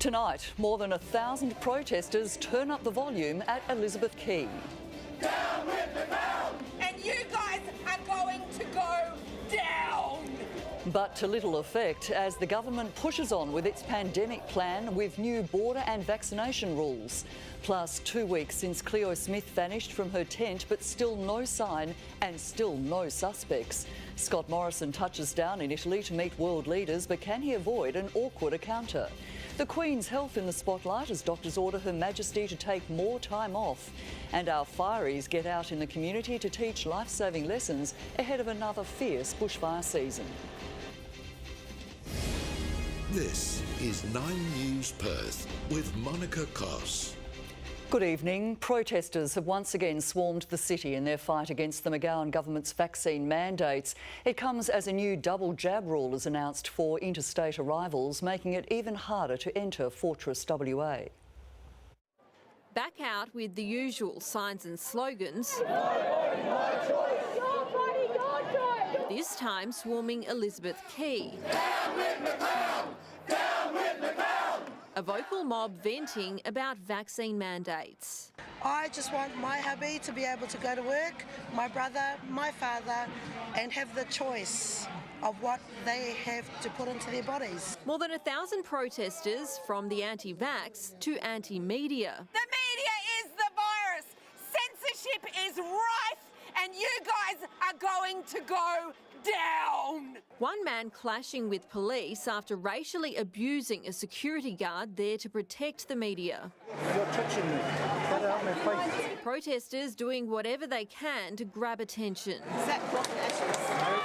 Tonight, more than 1,000 protesters turn up the volume at Elizabeth Quay. Down with the pound! And you guys are going to go down! But to little effect as the government pushes on with its pandemic plan with new border and vaccination rules. Plus, 2 weeks since Cleo Smith vanished from her tent, but still no sign and still no suspects. Scott Morrison touches down in Italy to meet world leaders, but can he avoid an awkward encounter? The Queen's health in the spotlight as doctors order Her Majesty to take more time off. And our fireys get out in the community to teach life-saving lessons ahead of another fierce bushfire season. This is 9 News Perth with Monica Koss. Good evening. Protesters have once again swarmed the city in their fight against the McGowan government's vaccine mandates. It comes as a new double jab rule is announced for interstate arrivals, making it even harder to enter Fortress WA. Back out with the usual signs and slogans. This time swarming Elizabeth Quay. Down with the pound! Down with the pound! A vocal mob venting about vaccine mandates. I just want my hubby to be able to go to work, my brother, my father, and have the choice of what they have to put into their bodies. More than 1,000 protesters, from the anti-vax to anti-media. The media is the virus. Censorship is rife, and you guys are going to go down. One man clashing with police after racially abusing a security guard there to protect the media. You're touching me. Get out of my face. Protesters doing whatever they can to grab attention.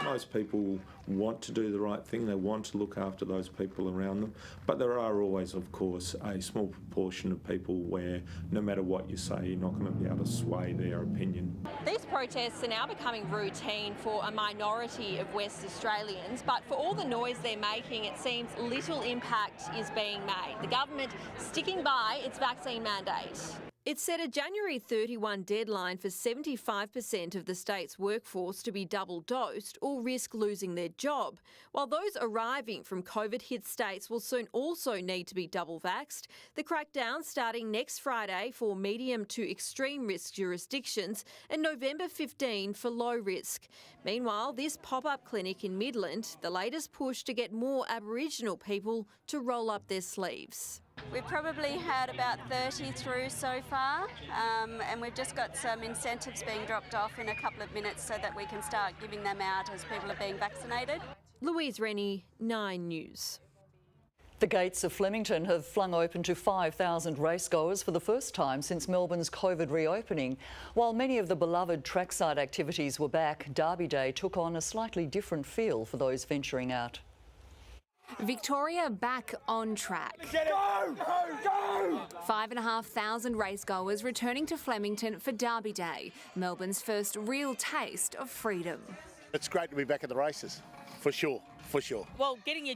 Most people want to do the right thing. They want to look after those people around them. But there are always, of course, a small proportion of people where no matter what you say, you're not going to be able to sway their opinion. These protests are now becoming routine for a minority of West Australians, but for all the noise they're making, it seems little impact is being made. The government sticking by its vaccine mandate. It set a January 31 deadline for 75% of the state's workforce to be double-dosed or risk losing their job, while those arriving from COVID-hit states will soon also need to be double-vaxxed. The crackdown starting next Friday for medium to extreme risk jurisdictions and November 15 for low risk. Meanwhile, this pop-up clinic in Midland, the latest push to get more Aboriginal people to roll up their sleeves. We've probably had about 30 through so far, and we've just got some incentives being dropped off in a couple of minutes so that we can start giving them out as people are being vaccinated. Louise Rennie, 9 News. The gates of Flemington have flung open to 5,000 racegoers for the first time since Melbourne's COVID reopening. While many of the beloved trackside activities were back, Derby Day took on a slightly different feel for those venturing out. Victoria back on track. Go! Go! 5,500 racegoers returning to Flemington for Derby Day, Melbourne's first real taste of freedom. It's great to be back at the races, for sure, for sure. Well, getting your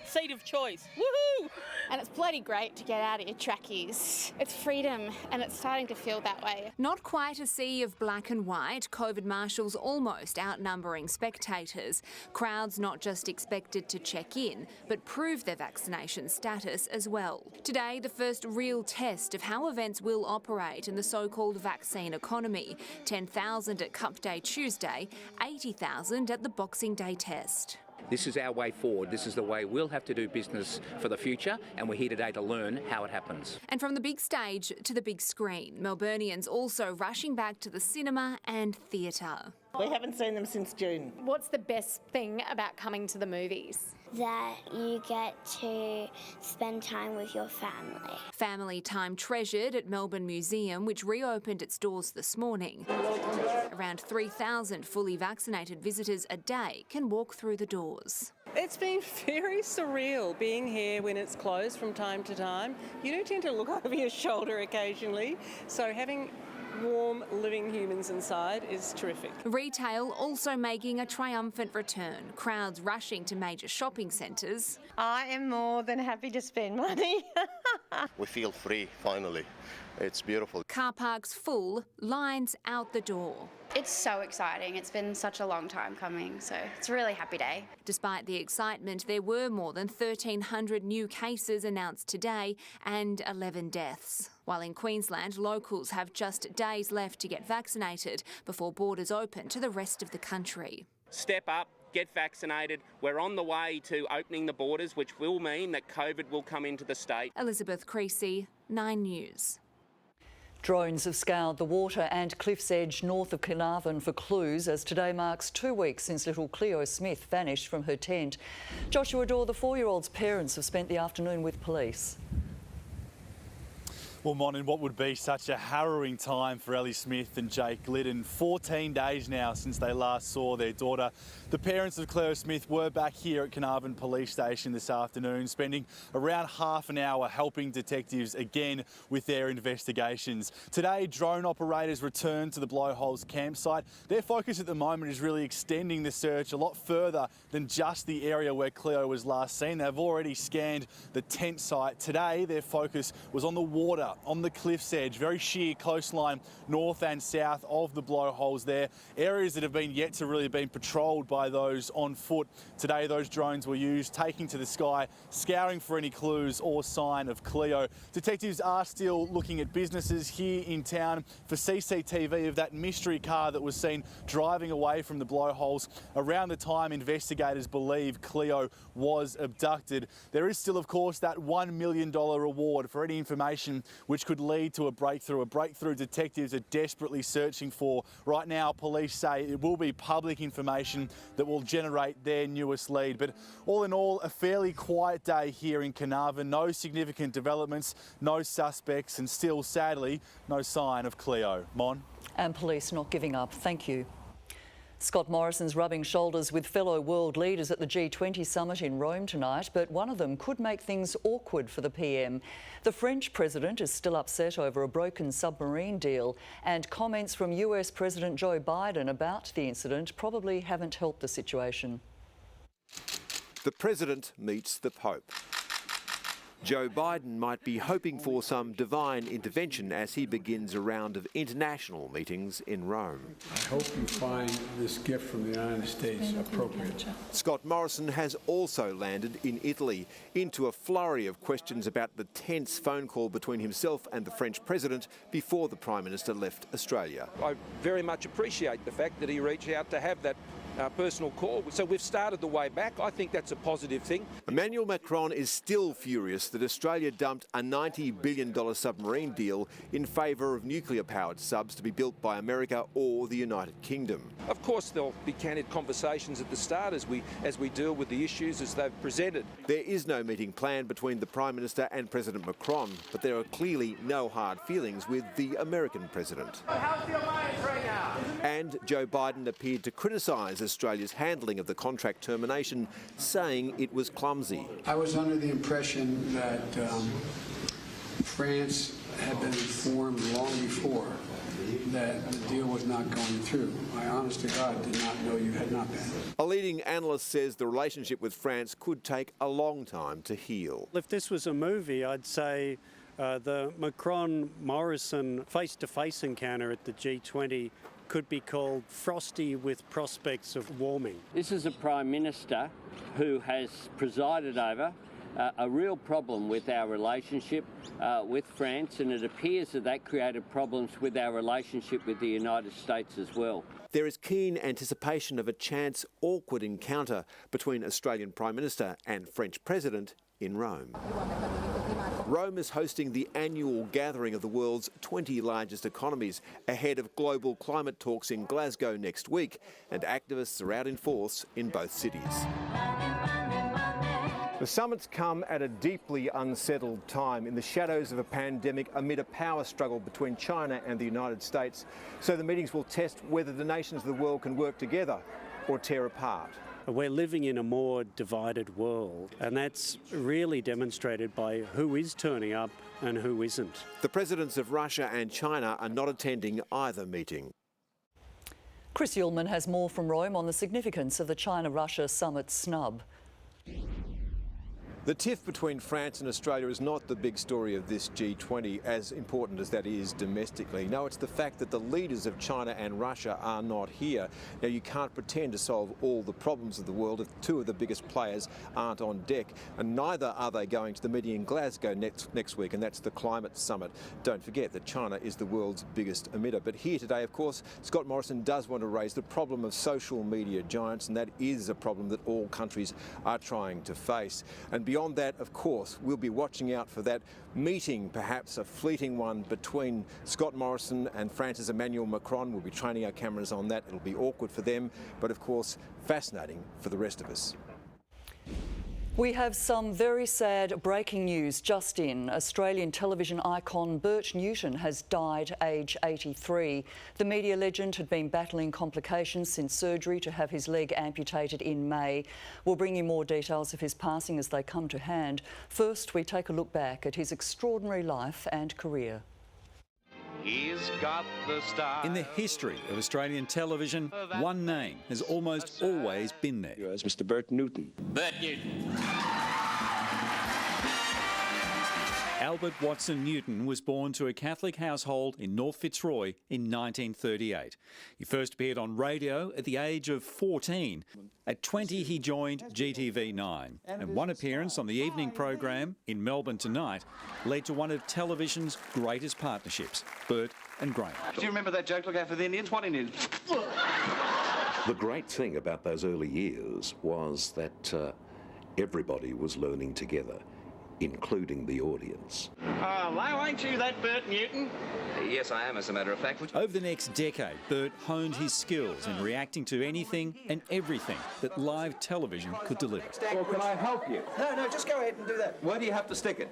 seat of choice, woohoo! And it's bloody great to get out of your trackies. It's freedom, and it's starting to feel that way. Not quite a sea of black and white, COVID marshals almost outnumbering spectators. Crowds not just expected to check in, but prove their vaccination status as well. Today, the first real test of how events will operate in the so-called vaccine economy. 10,000 at Cup Day Tuesday, 80,000 at the Boxing Day test. This is our way forward. This is the way we'll have to do business for the future, and we're here today to learn how it happens. And from the big stage to the big screen, Melburnians also rushing back to the cinema and theatre. We haven't seen them since June. What's the best thing about coming to the movies? That you get to spend time with your family. Family time treasured at Melbourne Museum, which reopened its doors this morning. Around 3,000 fully vaccinated visitors a day can walk through the doors. It's been very surreal being here when it's closed from time to time. You do tend to look over your shoulder occasionally, so having warm, living humans inside is terrific. Retail also making a triumphant return. Crowds rushing to major shopping centres. I am more than happy to spend money. We feel free, finally. It's beautiful. Car parks full, lines out the door. It's so exciting. It's been such a long time coming, so it's a really happy day. Despite the excitement, there were more than 1,300 new cases announced today and 11 deaths. While in Queensland, locals have just days left to get vaccinated before borders open to the rest of the country. Step up, get vaccinated. We're on the way to opening the borders, which will mean that COVID will come into the state. Elizabeth Creasy, 9 News. Drones have scoured the water and cliff's edge north of Carnarvon for clues as today marks 2 weeks since little Cleo Smith vanished from her tent. Joshua Dorr, the 4-year-old's parents have spent the afternoon with police. Well, Mon, in what would be such a harrowing time for Ellie Smith and Jake Glidden, 14 days now since they last saw their daughter. The parents of Cleo Smith were back here at Carnarvon Police Station this afternoon, spending around half an hour helping detectives again with their investigations. Today, drone operators returned to the Blowholes campsite. Their focus at the moment is really extending the search a lot further than just the area where Cleo was last seen. They've already scanned the tent site. Today, their focus was on the water, on the cliff's edge, very sheer coastline north and south of the Blowholes there. Areas that have been yet to really been patrolled by those on foot. Today those drones were used, taking to the sky, scouring for any clues or sign of Cleo. Detectives are still looking at businesses here in town for CCTV of that mystery car that was seen driving away from the Blowholes around the time investigators believe Cleo was abducted. There is still, of course, that $1 million reward for any information which could lead to a breakthrough detectives are desperately searching for. Right now, police say it will be public information that will generate their newest lead. But all in all, a fairly quiet day here in Carnarvon. No significant developments, no suspects, and still, sadly, no sign of Cleo. Mon? And police not giving up. Thank you. Scott Morrison's rubbing shoulders with fellow world leaders at the G20 summit in Rome tonight, but one of them could make things awkward for the PM. The French president is still upset over a broken submarine deal, and comments from US President Joe Biden about the incident probably haven't helped the situation. The president meets the Pope. Joe Biden might be hoping for some divine intervention as he begins a round of international meetings in Rome. I hope you find this gift from the United States appropriate. Scott Morrison has also landed in Italy into a flurry of questions about the tense phone call between himself and the French president before the Prime Minister left Australia. I very much appreciate the fact that he reached out to have that personal call. So we've started the way back. I think that's a positive thing. Emmanuel Macron is still furious that Australia dumped a $90 billion submarine deal in favour of nuclear-powered subs to be built by America or the United Kingdom. Of course, there'll be candid conversations at the start as we deal with the issues as they've presented. There is no meeting planned between the Prime Minister and President Macron, but there are clearly no hard feelings with the American president. How's your mind right now? And Joe Biden appeared to criticise Australia's handling of the contract termination, saying it was clumsy. I was under the impression that France had been informed long before that the deal was not going through. I honest to God did not know you had not been. A leading analyst says the relationship with France could take a long time to heal. If this was a movie, I'd say the Macron-Morrison face-to-face encounter at the G20 could be called frosty with prospects of warming. This is a Prime Minister who has presided over a real problem with our relationship with France, and it appears that that created problems with our relationship with the United States as well. There is keen anticipation of a chance awkward encounter between Australian Prime Minister and French President in Rome. Rome is hosting the annual gathering of the world's 20 largest economies ahead of global climate talks in Glasgow next week, and activists are out in force in both cities. The summits come at a deeply unsettled time in the shadows of a pandemic amid a power struggle between China and the United States. So the meetings will test whether the nations of the world can work together or tear apart. We're living in a more divided world, and that's really demonstrated by who is turning up and who isn't. The presidents of Russia and China are not attending either meeting. Chris Ullman has more from Rome on the significance of the China-Russia summit snub. The tiff between France and Australia is not the big story of this G20, as important as that is domestically. No, it's the fact that the leaders of China and Russia are not here. Now, you can't pretend to solve all the problems of the world if two of the biggest players aren't on deck, and neither are they going to the meeting in Glasgow next week, and that's the climate summit. Don't forget that China is the world's biggest emitter. But here today, of course, Scott Morrison does want to raise the problem of social media giants, and that is a problem that all countries are trying to face. And beyond that, of course, we'll be watching out for that meeting, perhaps a fleeting one, between Scott Morrison and France's Emmanuel Macron. We'll be training our cameras on that. It'll be awkward for them, but of course, fascinating for the rest of us. We have some very sad breaking news just in. Australian television icon Bert Newton has died aged 83. The media legend had been battling complications since surgery to have his leg amputated in May. We'll bring you more details of his passing as they come to hand. First, we take a look back at his extraordinary life and career. He's got the style. In the history of Australian television, one name has almost always been there. As Mr. Bert Newton. Bert Newton. Albert Watson Newton was born to a Catholic household in North Fitzroy in 1938. He first appeared on radio at the age of 14. At 20, he joined GTV9, and one appearance on the evening program, In Melbourne Tonight, led to one of television's greatest partnerships, Bert and Graham. Do you remember that joke, look out for the Indians? What Indians? The great thing about those early years was that everybody was learning together, including the audience. Well, ain't you that Bert Newton? Yes, I am, as a matter of fact. Over the next decade, Bert honed his skills in reacting to anything and everything that live television could deliver. Well, can I help you? No, just go ahead and do that. Where do you have to stick it?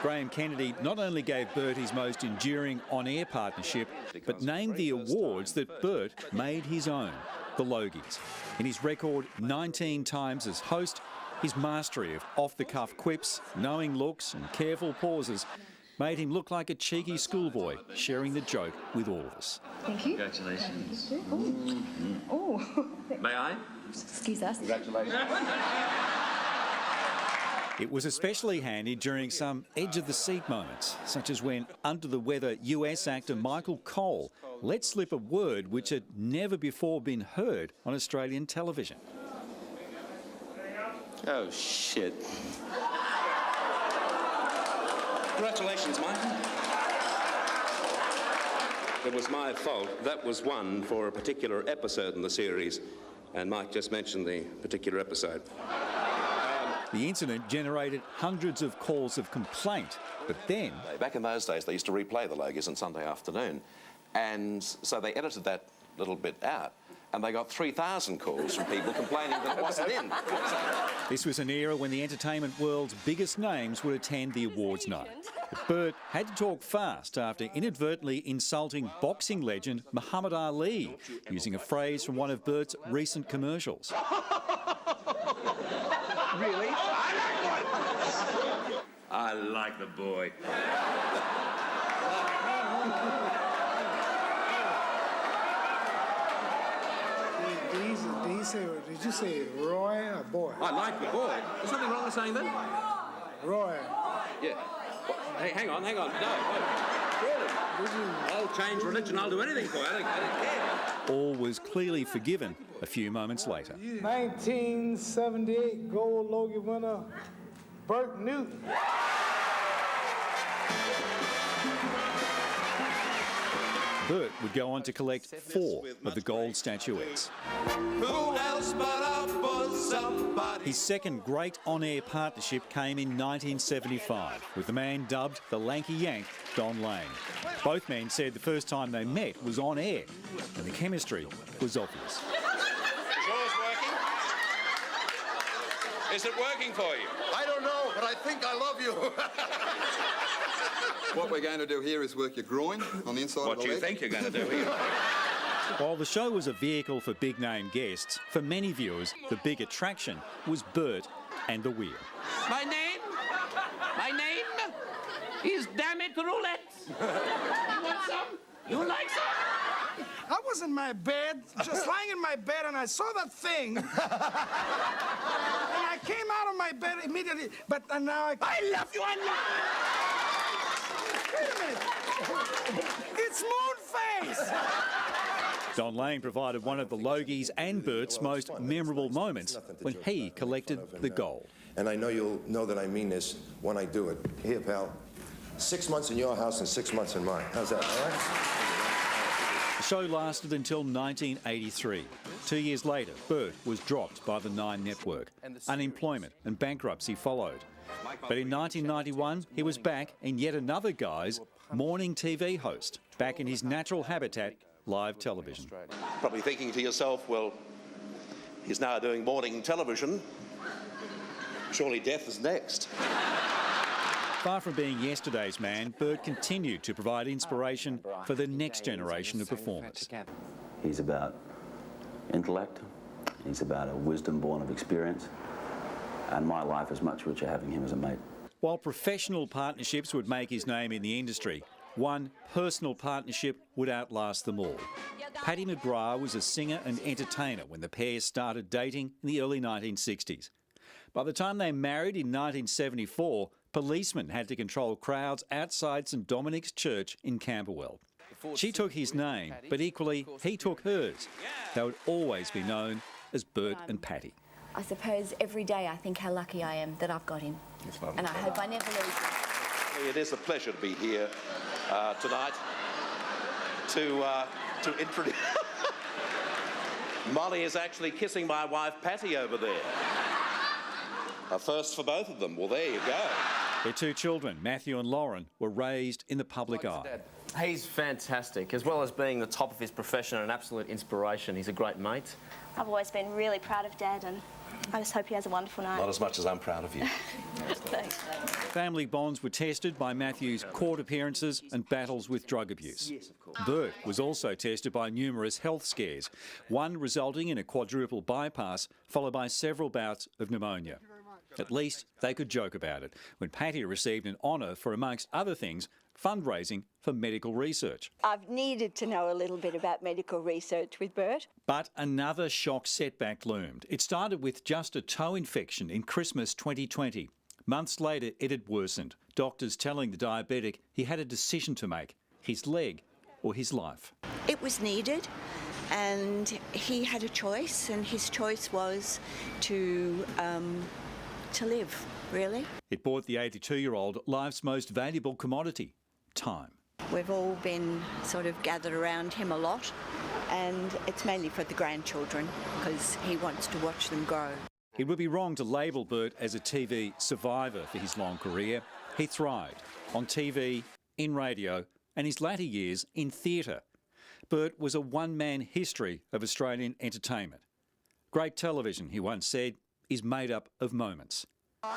Graham Kennedy not only gave Bert his most enduring on-air partnership, but named the awards that Bert made his own, the Logies. In his record 19 times as host, his mastery of off-the-cuff quips, knowing looks and careful pauses made him look like a cheeky schoolboy sharing the joke with all of us. Thank you. Congratulations. Oh. May I? Excuse us. Congratulations. It was especially handy during some edge-of-the-seat moments, such as when under-the-weather US actor Michael Cole let slip a word which had never before been heard on Australian television. Oh, shit. Congratulations, Mike. It was my fault. That was one for a particular episode in the series, and Mike just mentioned the particular episode. The incident generated hundreds of calls of complaint, but then... Back in those days, they used to replay the Logies on Sunday afternoon, and so they edited that little bit out, and they got 3,000 calls from people complaining that it wasn't in. This was an era when the entertainment world's biggest names would attend the awards night. But Bert had to talk fast after inadvertently insulting boxing legend Muhammad Ali, using a phrase from one of Bert's recent commercials. Really? I like the boy. Did you say Roy or boy? I like the boy. There's nothing wrong with saying that. Roy. Yeah. Hey, hang on. No. Really? I'll change religion. I'll do anything for you. I don't care. All was clearly forgiven a few moments later. 1978 gold Logie winner, Bert Newton. Bert would go on to collect 4 of the gold statuettes. Who else but a somebody? His second great on-air partnership came in 1975 with the man dubbed the Lanky Yank, Don Lane. Both men said the first time they met was on air, and the chemistry was obvious. Is yours working? Is it working for you? I don't know, but I think I love you. What we're going to do here is work your groin on the inside of the leg. What do you think you're going to do here? While the show was a vehicle for big-name guests, for many viewers, the big attraction was Bert and the wheel. My name is Dammit Roulette. You want some? You like some? I was in my bed, just lying in my bed, and I saw that thing. And I came my bed immediately, but now I love you. Wait a minute. It's Moonface. Don Lane provided one of the Logies and Bert's most memorable moments when he collected the gold. And I know you'll know that I mean this when I do it. Here, pal, 6 months in your house and 6 months in mine. How's that, all right? The show lasted until 1983. 2 years later, Bert was dropped by the Nine network. Unemployment and bankruptcy followed. But in 1991, he was back in yet another guise, morning TV host, back in his natural habitat, live television. Probably thinking to yourself, well, he's now doing morning television. Surely death is next. Far from being yesterday's man, Bert continued to provide inspiration for the next generation of performers. He's about intellect, he's about a wisdom born of experience, and my life is much richer having him as a mate. While professional partnerships would make his name in the industry, one personal partnership would outlast them all. Paddy McGrath was a singer and entertainer when the pair started dating in the early 1960s. By the time they married in 1974, policemen had to control crowds outside St Dominic's Church in Camberwell. She took his name, but equally he took hers. They would always be known as Bert and Patty. I suppose every day I think how lucky I am that I've got him. And I hope I never lose him. It is a pleasure to be here tonight to introduce... Molly is actually kissing my wife Patty over there. A first for both of them. Well, there you go. Their two children, Matthew and Lauren, were raised in the public eye. He's fantastic. As well as being the top of his profession and an absolute inspiration, he's a great mate. I've always been really proud of Dad, and I just hope he has a wonderful night. Not as much as I'm proud of you. Thanks. Family bonds were tested by Matthew's court appearances and battles with drug abuse. Bert was also tested by numerous health scares, one resulting in a quadruple bypass, followed by several bouts of pneumonia. At least they could joke about it, when Patty received an honour for, amongst other things, fundraising for medical research. I've needed to know a little bit about medical research with Bert. But another shock setback loomed. It started with just a toe infection in Christmas 2020. Months later, it had worsened. Doctors telling the diabetic he had a decision to make: his leg or his life. It was needed, and he had a choice, and his choice was to live, really. It bought the 82-year-old life's most valuable commodity: time. We've all been sort of gathered around him a lot, and it's mainly for the grandchildren because he wants to watch them grow. It would be wrong to label Bert as a TV survivor for his long career. He thrived on TV, in radio, and his latter years in theatre. Bert was a one-man history of Australian entertainment. Great television, he once said, is made up of moments.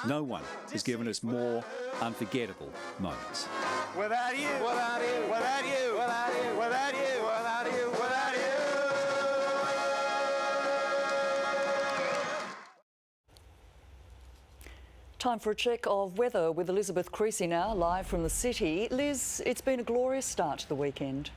No one has given us more unforgettable moments. Without you, without you, without you, without you, without you, without you, without you. Time for a check of weather with Elizabeth Creasy now, live from the city. Liz, it's been a glorious start to the weekend.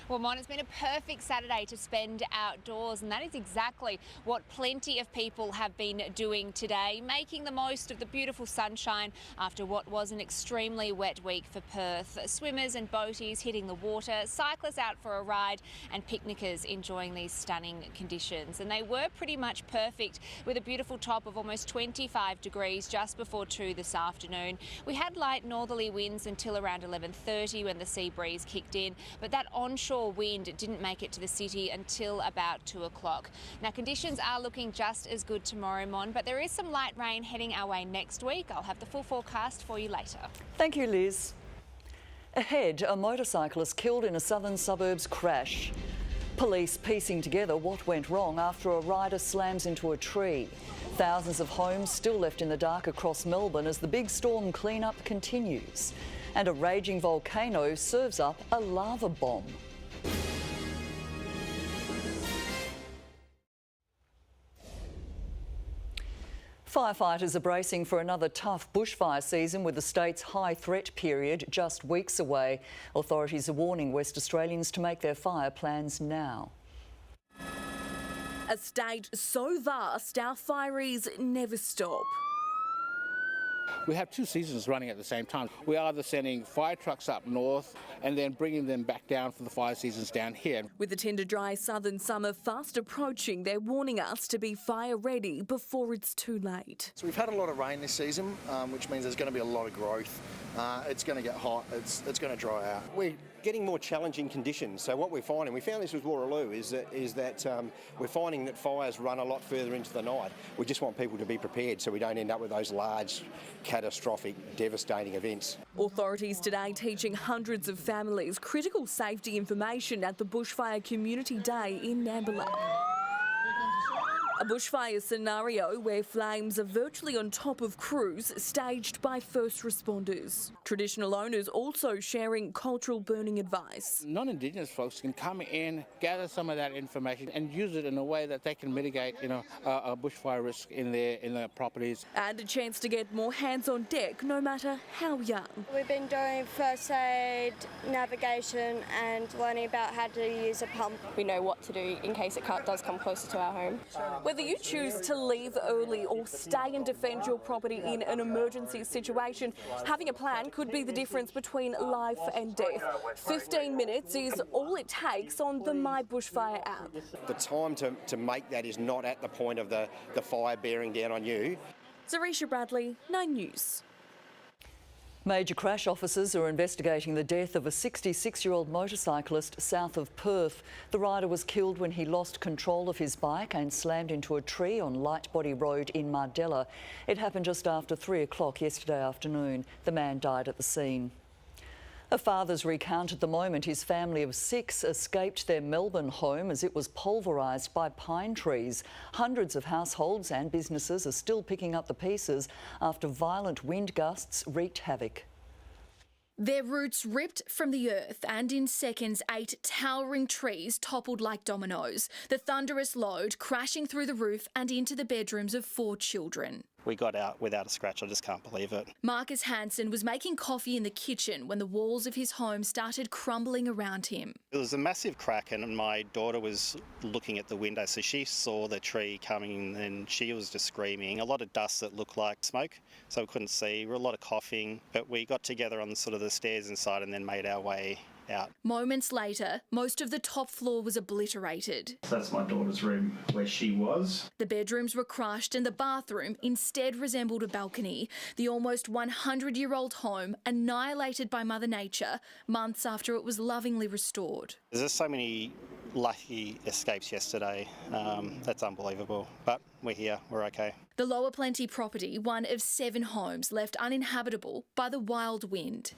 Well, Mon, it's been a perfect Saturday to spend outdoors, and that is exactly what plenty of people have been doing today, making the most of the beautiful sunshine after what was an extremely wet week for Perth. Swimmers and boaties hitting the water, cyclists out for a ride, and picnickers enjoying these stunning conditions. And they were pretty much perfect, with a beautiful top of almost 25 degrees just before 2 this afternoon. We had light northerly winds until around 11:30 when the sea breeze kicked in, but that onshore wind didn't make it to the city until about 2 o'clock. Now, conditions are looking just as good tomorrow, Mon, but there is some light rain heading our way next week. I'll have the full forecast for you later. Thank you, Liz. Ahead, a motorcyclist killed in a southern suburbs crash. Police piecing together what went wrong after a rider slams into a tree. Thousands of homes still left in the dark across Melbourne as the big storm cleanup continues. And a raging volcano serves up a lava bomb. Firefighters are bracing for another tough bushfire season with the state's high threat period just weeks away. Authorities are warning West Australians to make their fire plans now. A state so vast our fireys never stop. We have 2 seasons running at the same time. We are either sending fire trucks up north and then bringing them back down for the fire seasons down here. With the tender dry southern summer fast approaching, they're warning us to be fire ready before it's too late. So we've had a lot of rain this season, which means there's going to be a lot of growth. It's going to get hot, it's going to dry out. We're getting more challenging conditions. So what we're finding, we found this with Waterloo, is that we're finding that fires run a lot further into the night. We just want people to be prepared so we don't end up with those large, catastrophic, devastating events. Authorities today teaching hundreds of families critical safety information at the Bushfire Community Day in Nambulla. A bushfire scenario where flames are virtually on top of crews staged by first responders. Traditional owners also sharing cultural burning advice. Non-Indigenous folks can come in, gather some of that information and use it in a way that they can mitigate, a bushfire risk in their properties. And a chance to get more hands on deck, no matter how young. We've been doing first aid, navigation and learning about how to use a pump. We know what to do in case it does come closer to our home. Whether you choose to leave early or stay and defend your property in an emergency situation, having a plan could be the difference between life and death. 15 minutes is all it takes on the My Bushfire app. The time to make that is not at the point of the fire bearing down on you. Zarisha Bradley, 9 News. Major crash officers are investigating the death of a 66-year-old motorcyclist south of Perth. The rider was killed when he lost control of his bike and slammed into a tree on Lightbody Road in Mardella. It happened just after 3 o'clock yesterday afternoon. The man died at the scene. A father's recounted the moment his family of 6 escaped their Melbourne home as it was pulverised by pine trees. Hundreds of households and businesses are still picking up the pieces after violent wind gusts wreaked havoc. Their roots ripped from the earth and in seconds 8 towering trees toppled like dominoes, the thunderous load crashing through the roof and into the bedrooms of 4 children. We got out without a scratch. I just can't believe it. Marcus Hansen was making coffee in the kitchen when the walls of his home started crumbling around him. It was a massive crack and my daughter was looking at the window, so she saw the tree coming and she was just screaming. A lot of dust that looked like smoke, so we couldn't see. A lot of coughing, but we got together on sort of the stairs inside and then made our way out. Moments later, most of the top floor was obliterated. So that's my daughter's room where she was. The bedrooms were crushed and the bathroom instead resembled a balcony. The almost 100-year-old home annihilated by Mother Nature months after it was lovingly restored. There's just so many lucky escapes yesterday. That's unbelievable. But we're here, we're okay. The Lower Plenty property, one of 7 homes left uninhabitable by the wild wind.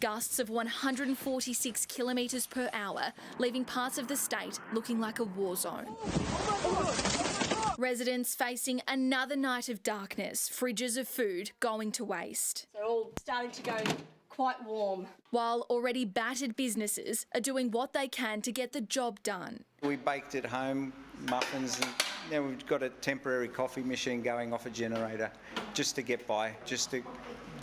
Gusts of 146 kilometres per hour, leaving parts of the state looking like a war zone. Residents facing another night of darkness, fridges of food going to waste. They're all starting to go quite warm. While already battered businesses are doing what they can to get the job done. We baked at home muffins and now we've got a temporary coffee machine going off a generator just to get by, just to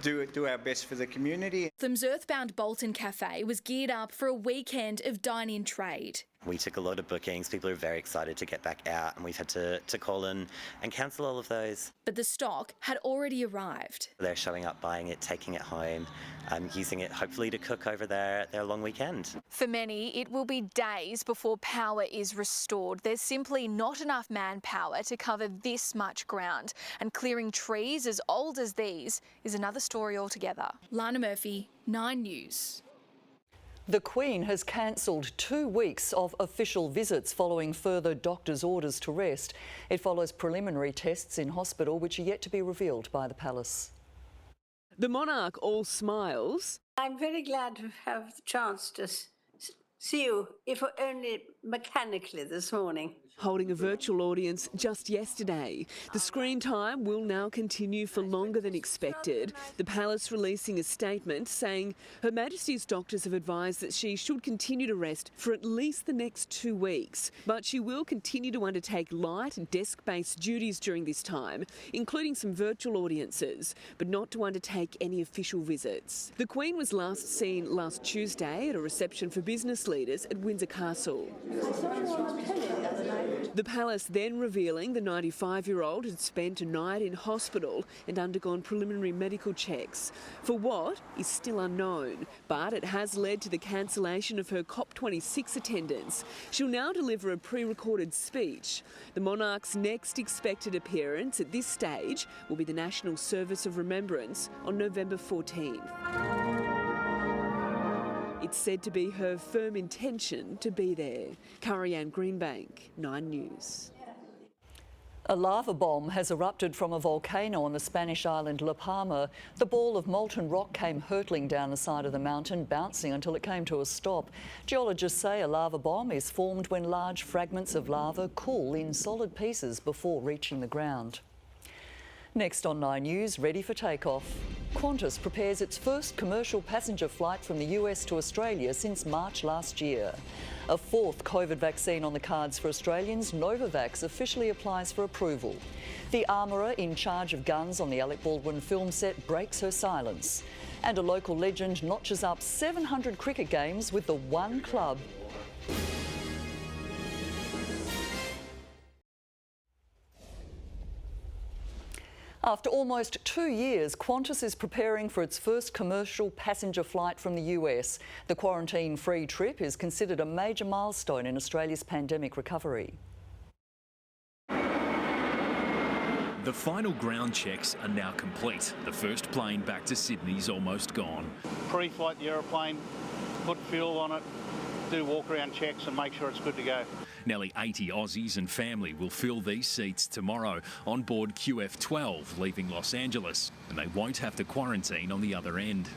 do our best for the community. Them's earthbound Bolton Cafe was geared up for a weekend of dine-in trade. We took a lot of bookings. People are very excited to get back out and we've had to call in and cancel all of those. But the stock had already arrived. They're showing up, buying it, taking it home, using it hopefully to cook over their long weekend. For many, it will be days before power is restored. There's simply not enough manpower to cover this much ground. And clearing trees as old as these is another story altogether. Lana Murphy, 9 News. The Queen has cancelled 2 weeks of official visits following further doctors' orders to rest. It follows preliminary tests in hospital which are yet to be revealed by the palace. The monarch all smiles. I'm very glad to have the chance to see you, if only mechanically this morning. Holding a virtual audience just yesterday. The screen time will now continue for longer than expected. The palace releasing a statement saying Her Majesty's doctors have advised that she should continue to rest for at least the next 2 weeks. But she will continue to undertake light desk-based duties during this time, including some virtual audiences, but not to undertake any official visits. The Queen was last seen last Tuesday at a reception for business leaders at Windsor Castle. The palace then revealing the 95-year-old had spent a night in hospital and undergone preliminary medical checks. For what is still unknown, but it has led to the cancellation of her COP26 attendance. She'll now deliver a pre-recorded speech. The monarch's next expected appearance at this stage will be the National Service of Remembrance on November 14th. It's said to be her firm intention to be there. Curry-Ann Greenbank, 9 News. A lava bomb has erupted from a volcano on the Spanish island La Palma. The ball of molten rock came hurtling down the side of the mountain, bouncing until it came to a stop. Geologists say a lava bomb is formed when large fragments of lava cool in solid pieces before reaching the ground. Next on 9 News, ready for takeoff. Qantas prepares its first commercial passenger flight from the US to Australia since March last year. A fourth COVID vaccine on the cards for Australians, Novavax officially applies for approval. The armourer in charge of guns on the Alec Baldwin film set breaks her silence. And a local legend notches up 700 cricket games with the one club. After almost 2 years, Qantas is preparing for its first commercial passenger flight from the US. The quarantine-free trip is considered a major milestone in Australia's pandemic recovery. The final ground checks are now complete. The first plane back to Sydney's almost gone. Pre-flight the aeroplane, put fuel on it, do walk-around checks and make sure it's good to go. Nearly 80 Aussies and family will fill these seats tomorrow on board QF12, leaving Los Angeles, and they won't have to quarantine on the other end.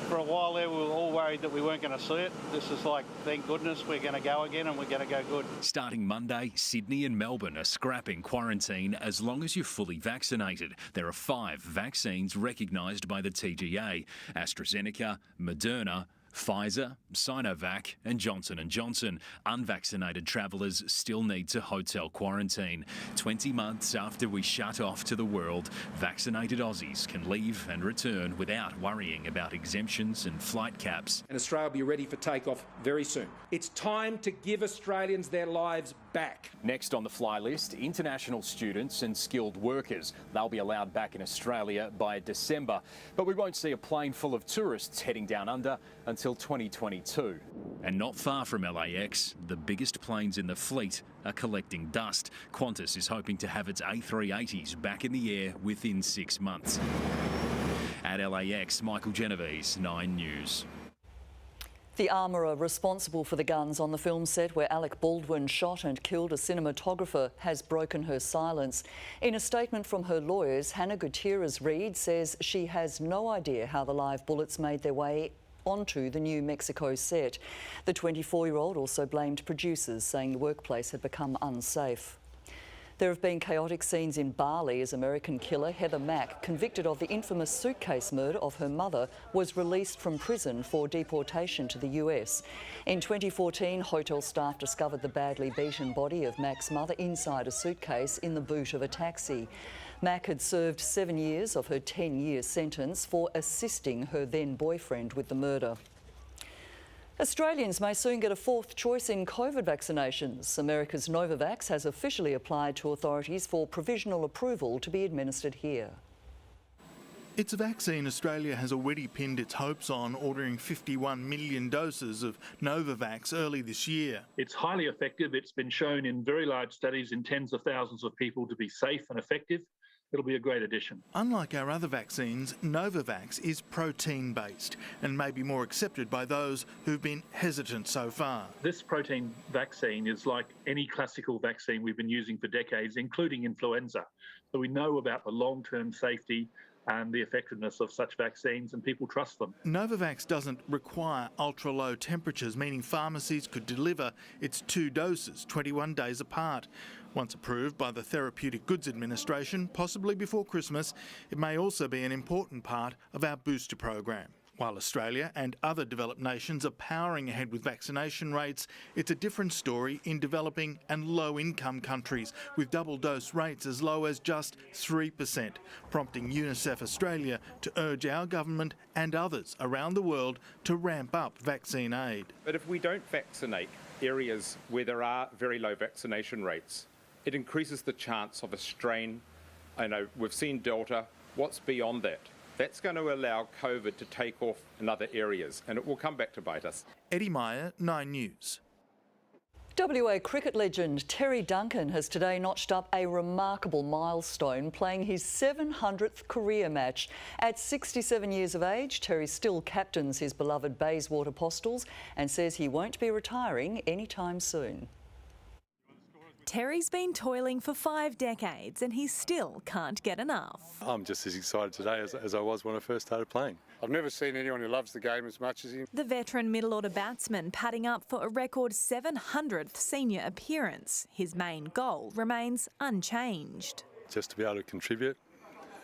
For a while there, we were all worried that we weren't going to see it. This is like, thank goodness, we're going to go again and we're going to go good. Starting Monday, Sydney and Melbourne are scrapping quarantine as long as you're fully vaccinated. There are 5 vaccines recognised by the TGA: AstraZeneca, Moderna, Pfizer, Sinovac and Johnson & Johnson. Unvaccinated travellers still need to hotel quarantine. 20 months after we shut off to the world, vaccinated Aussies can leave and return without worrying about exemptions and flight caps. And Australia will be ready for takeoff very soon. It's time to give Australians their lives back. Next on the fly list, international students and skilled workers. They'll be allowed back in Australia by December, but we won't see a plane full of tourists heading down under until 2022. And not far from LAX, the biggest planes in the fleet are collecting dust. Qantas is hoping to have its A380s back in the air within 6 months. At LAX, Michael Genovese, 9 News. The armourer responsible for the guns on the film set where Alec Baldwin shot and killed a cinematographer has broken her silence. In a statement from her lawyers, Hannah Gutierrez-Reed says she has no idea how the live bullets made their way onto the New Mexico set. The 24-year-old also blamed producers, saying the workplace had become unsafe. There have been chaotic scenes in Bali as American killer Heather Mack, convicted of the infamous suitcase murder of her mother, was released from prison for deportation to the US. In 2014, hotel staff discovered the badly beaten body of Mack's mother inside a suitcase in the boot of a taxi. Mack had served 7 years of her 10-year sentence for assisting her then-boyfriend with the murder. Australians may soon get a fourth choice in COVID vaccinations. America's Novavax has officially applied to authorities for provisional approval to be administered here. It's a vaccine Australia has already pinned its hopes on, ordering 51 million doses of Novavax early this year. It's highly effective. It's been shown in very large studies in tens of thousands of people to be safe and effective. It'll be a great addition. Unlike our other vaccines, Novavax is protein-based and may be more accepted by those who've been hesitant so far. This protein vaccine is like any classical vaccine we've been using for decades, including influenza. So we know about the long-term safety and the effectiveness of such vaccines, and people trust them. Novavax doesn't require ultra-low temperatures, meaning pharmacies could deliver its 2 doses 21 days apart. Once approved by the Therapeutic Goods Administration, possibly before Christmas, it may also be an important part of our booster program. While Australia and other developed nations are powering ahead with vaccination rates, it's a different story in developing and low-income countries, with double-dose rates as low as just 3%, prompting UNICEF Australia to urge our government and others around the world to ramp up vaccine aid. But if we don't vaccinate areas where there are very low vaccination rates, it increases the chance of a strain. I know we've seen Delta. What's beyond that? That's going to allow COVID to take off in other areas, and it will come back to bite us. Eddie Meyer, 9 News. WA cricket legend Terry Duncan has today notched up a remarkable milestone, playing his 700th career match. At 67 years of age, Terry still captains his beloved Bayswater Postals and says he won't be retiring anytime soon. Terry's been toiling for 5 decades and he still can't get enough. I'm just as excited today as I was when I first started playing. I've never seen anyone who loves the game as much as him. The veteran middle-order batsman padding up for a record 700th senior appearance. His main goal remains unchanged. Just to be able to contribute,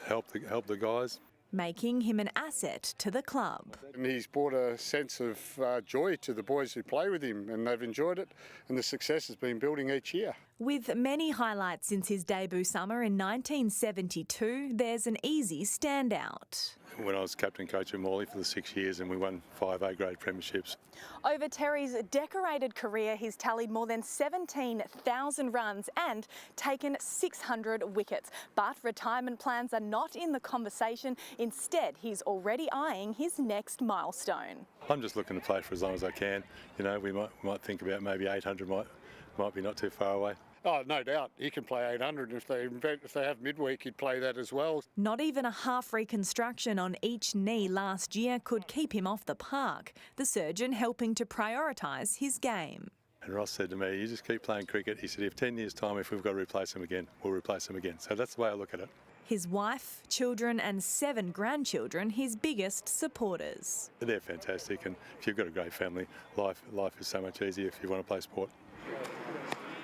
help the guys. Making him an asset to the club. And he's brought a sense of joy to the boys who play with him, and they've enjoyed it, and the success has been building each year. With many highlights since his debut summer in 1972, there's an easy standout. When I was captain coach at Morley for the 6 years and we won 5 A-grade premierships. Over Terry's decorated career, he's tallied more than 17,000 runs and taken 600 wickets. But retirement plans are not in the conversation. Instead, he's already eyeing his next milestone. I'm just looking to play for as long as I can. You know, we might think about maybe 800 might be not too far away. Oh, no doubt. He can play 800. If they have midweek, he'd play that as well. Not even a half reconstruction on each knee last year could keep him off the park. The surgeon helping to prioritise his game. And Ross said to me, you just keep playing cricket. He said, if 10 years' time, if we've got to replace him again, we'll replace him again. So that's the way I look at it. His wife, children and 7 grandchildren, his biggest supporters. They're fantastic, and if you've got a great family, life is so much easier if you want to play sport.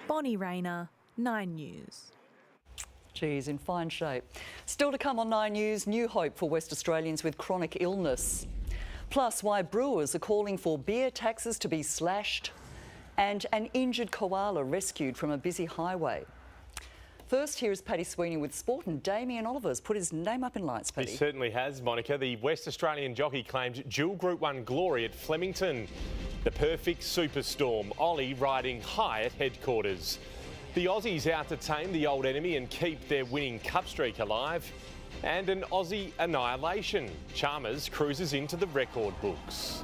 Bonnie Rayner, 9 News. Geez, in fine shape. Still to come on 9 News, new hope for West Australians with chronic illness. Plus, why brewers are calling for beer taxes to be slashed, and an injured koala rescued from a busy highway. First, here is Paddy Sweeney with sport, and Damien Oliver's put his name up in lights, Paddy. He certainly has, Monica. The West Australian jockey claimed dual Group 1 glory at Flemington. The perfect superstorm, Ollie riding high at headquarters. The Aussies out to tame the old enemy and keep their winning cup streak alive. And an Aussie annihilation. Chalmers cruises into the record books.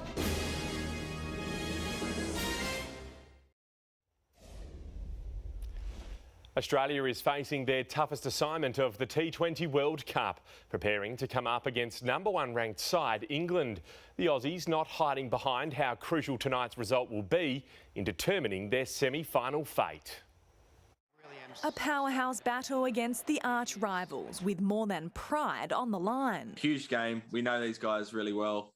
Australia is facing their toughest assignment of the T20 World Cup, preparing to come up against #1 ranked side England. The Aussies not hiding behind how crucial tonight's result will be in determining their semi-final fate. A powerhouse battle against the arch rivals with more than pride on the line. Huge game. We know these guys really well.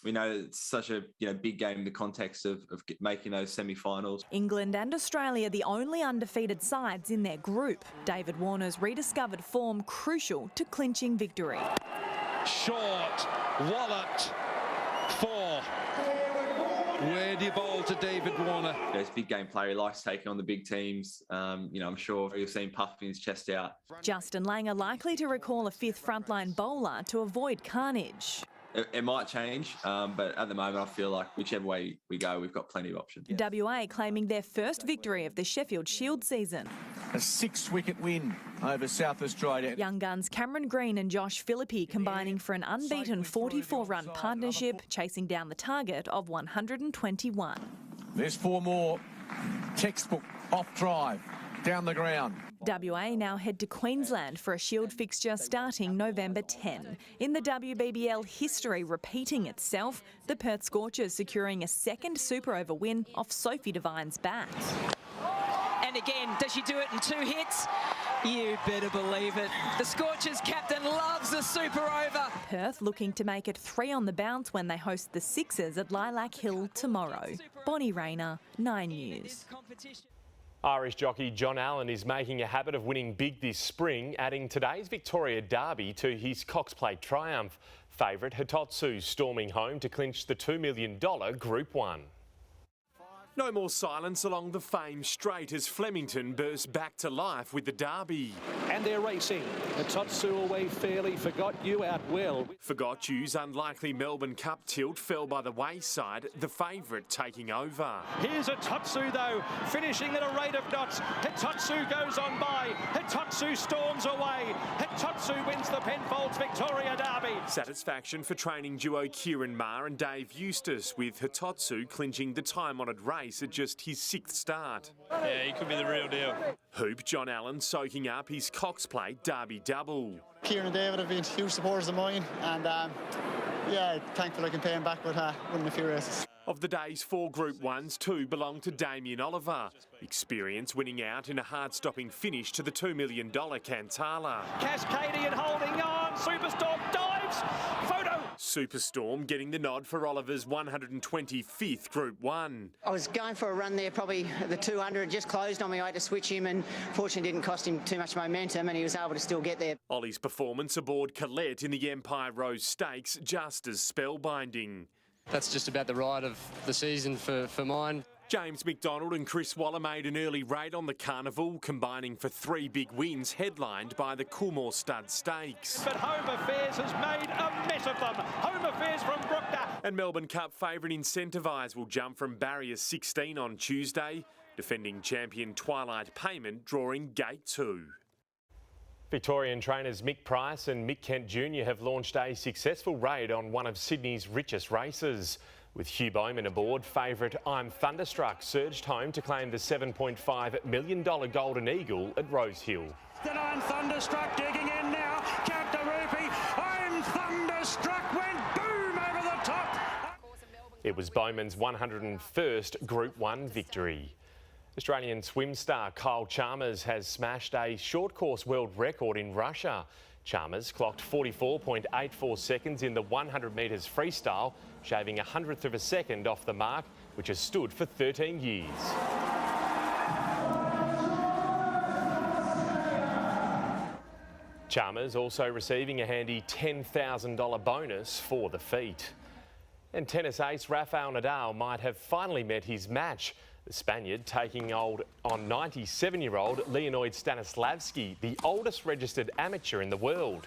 We know it's such a big game in the context of making those semi-finals. England and Australia the only undefeated sides in their group. David Warner's rediscovered form crucial to clinching victory. Short, walloped, 4. Where do you bowl to David Warner? He's a big game player. He likes taking on the big teams. I'm sure you'll see him puffing his chest out. Justin Langer likely to recall a 5th frontline bowler to avoid carnage. It might change, but at the moment I feel like whichever way we go, we've got plenty of options. WA claiming their first victory of the Sheffield Shield season. A 6-wicket win over South Australia. Young guns Cameron Green and Josh Philippi combining for an unbeaten 44-run partnership, chasing down the target of 121. There's 4 more. Textbook off drive. Down the ground. WA now head to Queensland for a Shield fixture starting November 10. In the WBBL history repeating itself, the Perth Scorchers securing a 2nd Super Over win off Sophie Devine's bat. And again, does she do it in 2 hits? You better believe it. The Scorchers captain loves the Super Over. Perth looking to make it 3 on the bounce when they host the Sixers at Lilac Hill tomorrow. Bonnie Rayner, 9 News. Irish jockey John Allen is making a habit of winning big this spring, adding today's Victoria Derby to his Cox Plate triumph. Favourite Hitotsu storming home to clinch the $2 million Group 1. No more silence along the famed straight as Flemington burst back to life with the derby. And they're racing. Hitotsu away fairly. Forgot You out well. Forgot You's unlikely Melbourne Cup tilt fell by the wayside, the favourite taking over. Here's Hitotsu though, finishing at a rate of knots. Hitotsu goes on by. Hitotsu storms away. Hitotsu wins the Penfolds Victoria Derby. Satisfaction for training duo Kieran Maher and Dave Eustace, with Hitotsu clinching the time-honoured race at just his 6th start. Yeah, he could be the real deal. Hoop John Allen soaking up his Cox Plate Derby double. Kieran and David have been huge supporters of mine, and yeah, thankful I can pay him back with winning a few races. Of the day's 4 Group 1s, 2 belong to Damien Oliver. Experience winning out in a hard-stopping finish to the $2 million Cantala. Cascading and holding on. Superstorm dives. Photo. Superstorm getting the nod for Oliver's 125th Group 1. I was going for a run there, probably at the 200, just closed on me. I had to switch him, and fortunately didn't cost him too much momentum, and he was able to still get there. Ollie's performance aboard Colette in the Empire Rose Stakes just as spellbinding. That's just about the ride of the season for mine. James McDonald and Chris Waller made an early raid on the carnival, combining for 3 big wins headlined by the Coolmore Stud Stakes. But Home Affairs has made a mess of them. Home Affairs from Brookner. And Melbourne Cup favourite Incentivise will jump from barrier 16 on Tuesday, defending champion Twilight Payment drawing gate 2. Victorian trainers Mick Price and Mick Kent Jr. have launched a successful raid on one of Sydney's richest races. With Hugh Bowman aboard, favourite I'm Thunderstruck surged home to claim the $7.5 million Golden Eagle at Rosehill. Then I'm Thunderstruck digging in now. Count the rupee. I'm Thunderstruck went boom over the top. It was Bowman's 101st Group 1 victory. Australian swim star Kyle Chalmers has smashed a short course world record in Russia. Chalmers clocked 44.84 seconds in the 100 metres freestyle, shaving 100th of a second off the mark, which has stood for 13 years. Chalmers also receiving a handy $10,000 bonus for the feat. And tennis ace Rafael Nadal might have finally met his match. The Spaniard taking on 97-year-old Leonid Stanislavski, the oldest registered amateur in the world.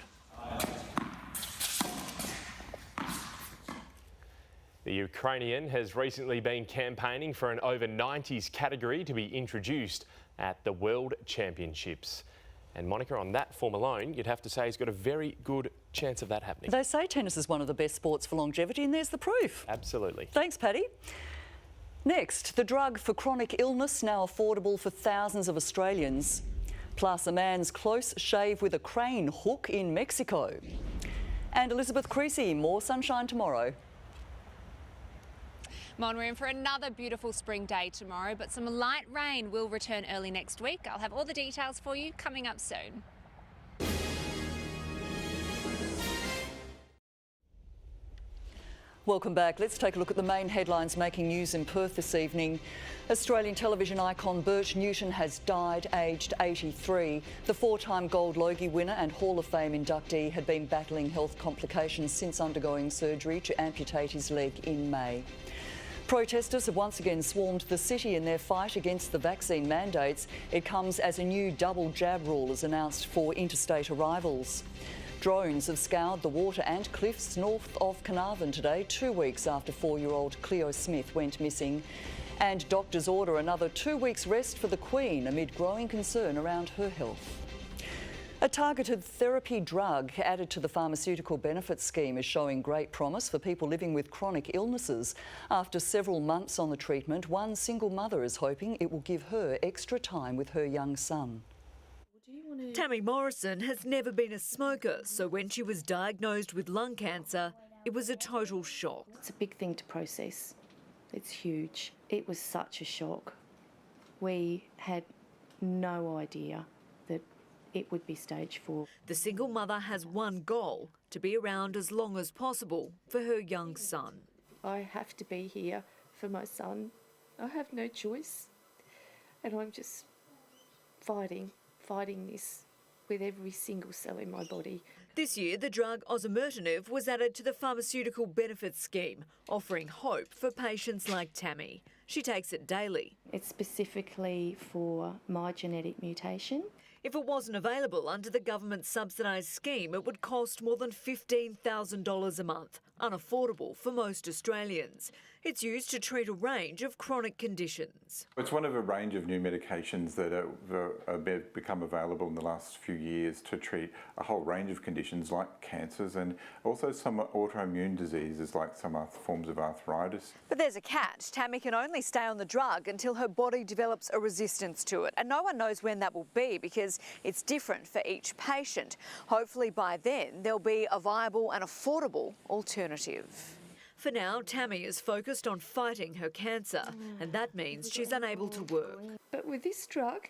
The Ukrainian has recently been campaigning for an over-90s category to be introduced at the World Championships. And Monica, on that form alone, you'd have to say he's got a very good chance of that happening. They say tennis is one of the best sports for longevity, and there's the proof. Absolutely. Thanks, Paddy. Next, the drug for chronic illness now affordable for thousands of Australians. Plus, a man's close shave with a crane hook in Mexico. And Elizabeth Creasy, more sunshine tomorrow. Mon, we're in for another beautiful spring day tomorrow, but some light rain will return early next week. I'll have all the details for you coming up soon. Welcome back. Let's take a look at the main headlines making news in Perth this evening. Australian television icon Bert Newton has died, aged 83. The 4-time Gold Logie winner and Hall of Fame inductee had been battling health complications since undergoing surgery to amputate his leg in May. Protesters have once again swarmed the city in their fight against the vaccine mandates. It comes as a new double jab rule is announced for interstate arrivals. Drones have scoured the water and cliffs north of Carnarvon today, 2 weeks after 4-year-old Cleo Smith went missing. And doctors order another 2 weeks rest for the Queen amid growing concern around her health. A targeted therapy drug added to the pharmaceutical benefits scheme is showing great promise for people living with chronic illnesses. After several months on the treatment, one single mother is hoping it will give her extra time with her young son. Tammy Morrison has never been a smoker, so when she was diagnosed with lung cancer, it was a total shock. It's a big thing to process. It's huge. It was such a shock. We had no idea that it would be stage 4. The single mother has one goal, to be around as long as possible for her young son. I have to be here for my son. I have no choice. And I'm just fighting this with every single cell in my body. This year, the drug osimertinib was added to the Pharmaceutical Benefits Scheme, offering hope for patients like Tammy. She takes it daily. It's specifically for my genetic mutation. If it wasn't available under the government subsidised scheme, it would cost more than $15,000 a month, unaffordable for most Australians. It's used to treat a range of chronic conditions. It's one of a range of new medications that have become available in the last few years to treat a whole range of conditions like cancers and also some autoimmune diseases like some forms of arthritis. But there's a catch. Tammy can only stay on the drug until her body develops a resistance to it. And no one knows when that will be because it's different for each patient. Hopefully by then there'll be a viable and affordable alternative. For now, Tammy is focused on fighting her cancer, and that means she's unable to work. But with this drug,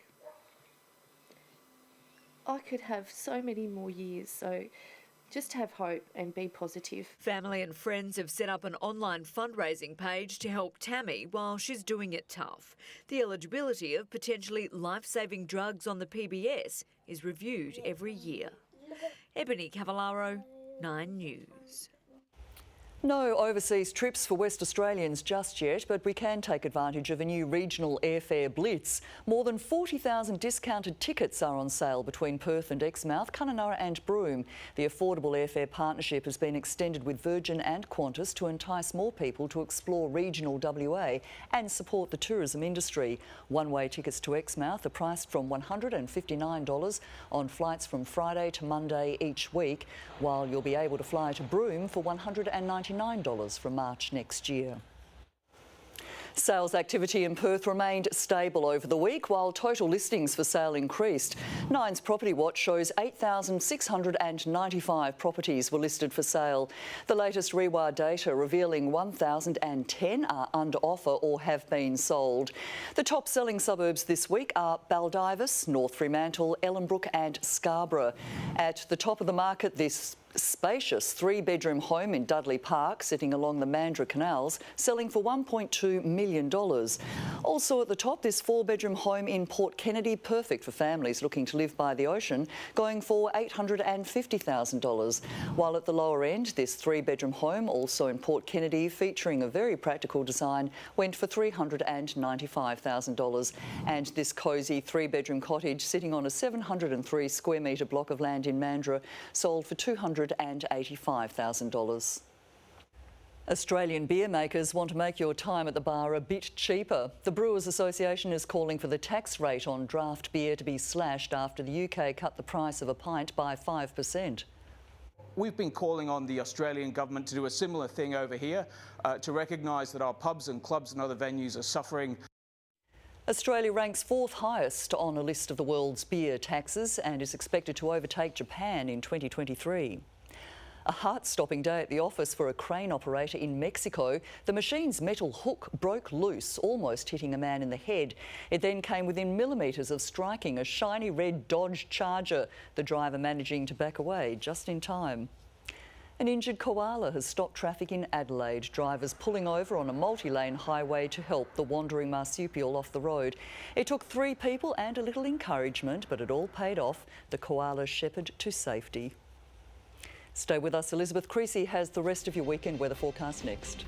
I could have so many more years, so just have hope and be positive. Family and friends have set up an online fundraising page to help Tammy while she's doing it tough. The eligibility of potentially life-saving drugs on the PBS is reviewed every year. Ebony Cavallaro, 9 News. No overseas trips for West Australians just yet, but we can take advantage of a new regional airfare blitz. More than 40,000 discounted tickets are on sale between Perth and Exmouth, Kununurra and Broome. The affordable airfare partnership has been extended with Virgin and Qantas to entice more people to explore regional WA and support the tourism industry. One-way tickets to Exmouth are priced from $159 on flights from Friday to Monday each week, while you'll be able to fly to Broome for $199 from March next year. Sales activity in Perth remained stable over the week, while total listings for sale increased. Nine's Property Watch shows 8,695 properties were listed for sale. The latest REWA data revealing 1,010 are under offer or have been sold. The top selling suburbs this week are Baldivis, North Fremantle, Ellenbrook and Scarborough. At the top of the market, this spacious three-bedroom home in Dudley Park, sitting along the Mandurah Canals, selling for $1.2 million. Also at the top, this four-bedroom home in Port Kennedy, perfect for families looking to live by the ocean, going for $850,000. While at the lower end, this three-bedroom home, also in Port Kennedy, featuring a very practical design, went for $395,000. And this cosy three-bedroom cottage, sitting on a 703 square metre block of land in Mandurah, sold for $285,000. Australian beer makers want to make your time at the bar a bit cheaper. The Brewers Association is calling for the tax rate on draft beer to be slashed after the UK cut the price of a pint by 5%. We've been calling on the Australian government to do a similar thing over here, to recognise that our pubs and clubs and other venues are suffering. Australia ranks fourth highest on a list of the world's beer taxes and is expected to overtake Japan in 2023. A heart-stopping day at the office for a crane operator in Mexico. The machine's metal hook broke loose, almost hitting a man in the head. It then came within millimetres of striking a shiny red Dodge Charger, the driver managing to back away just in time. An injured koala has stopped traffic in Adelaide. Drivers pulling over on a multi-lane highway to help the wandering marsupial off the road. It took 3 people and a little encouragement, but it all paid off. The koala shepherded to safety. Stay with us. Elizabeth Creasy has the rest of your weekend weather forecast next.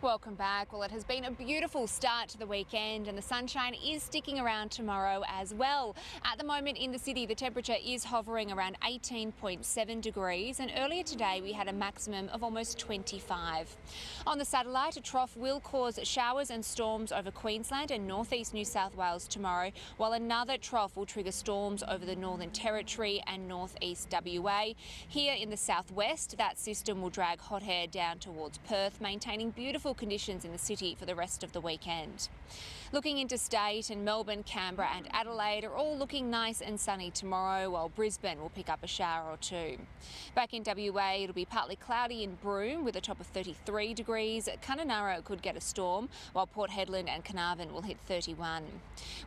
Welcome back. Well, it has been a beautiful start to the weekend and the sunshine is sticking around tomorrow as well. At the moment in the city, the temperature is hovering around 18.7 degrees and earlier today we had a maximum of almost 25. On the satellite, a trough will cause showers and storms over Queensland and northeast New South Wales tomorrow, while another trough will trigger storms over the Northern Territory and northeast WA. Here in the southwest, that system will drag hot air down towards Perth, maintaining beautiful conditions in the city for the rest of the weekend. Looking interstate, and Melbourne, Canberra and Adelaide are all looking nice and sunny tomorrow, while Brisbane will pick up a shower or two. Back in WA, it'll be partly cloudy in Broome with a top of 33 degrees. Kununurra could get a storm, while Port Hedland and Carnarvon will hit 31.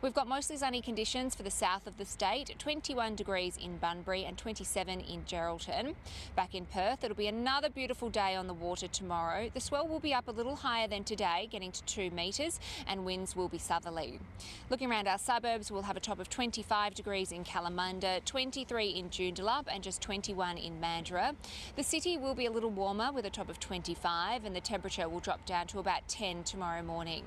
We've got mostly sunny conditions for the south of the state, 21 degrees in Bunbury and 27 in Geraldton. Back in Perth, it'll be another beautiful day on the water tomorrow. The swell will be up a little higher than today, getting to 2 metres, and winds will be southerly. Looking around our suburbs, we'll have a top of 25 degrees in Kalamunda, 23 in Joondalup and just 21 in Mandurah. The city will be a little warmer with a top of 25, and the temperature will drop down to about 10 tomorrow morning.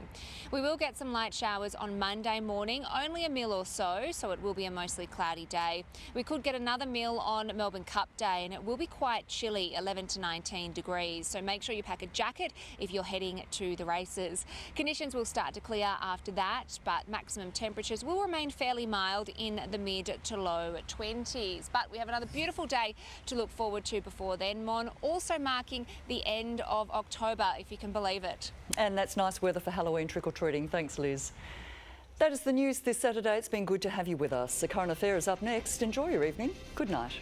We will get some light showers on Monday morning, only a mil or so it will be a mostly cloudy day. We could get another mil on Melbourne Cup Day, and it will be quite chilly, 11 to 19 degrees, so make sure you pack a jacket if you're heading to the races. Conditions will start to clear after that, but maximum temperatures will remain fairly mild in the mid to low 20s. But we have another beautiful day to look forward to before then, Mon, also marking the end of October, if you can believe it. And that's nice weather for Halloween trick-or-treating. Thanks, Liz. That is the news this Saturday. It's been good to have you with us. The Current Affair is up next. Enjoy your evening. Good night.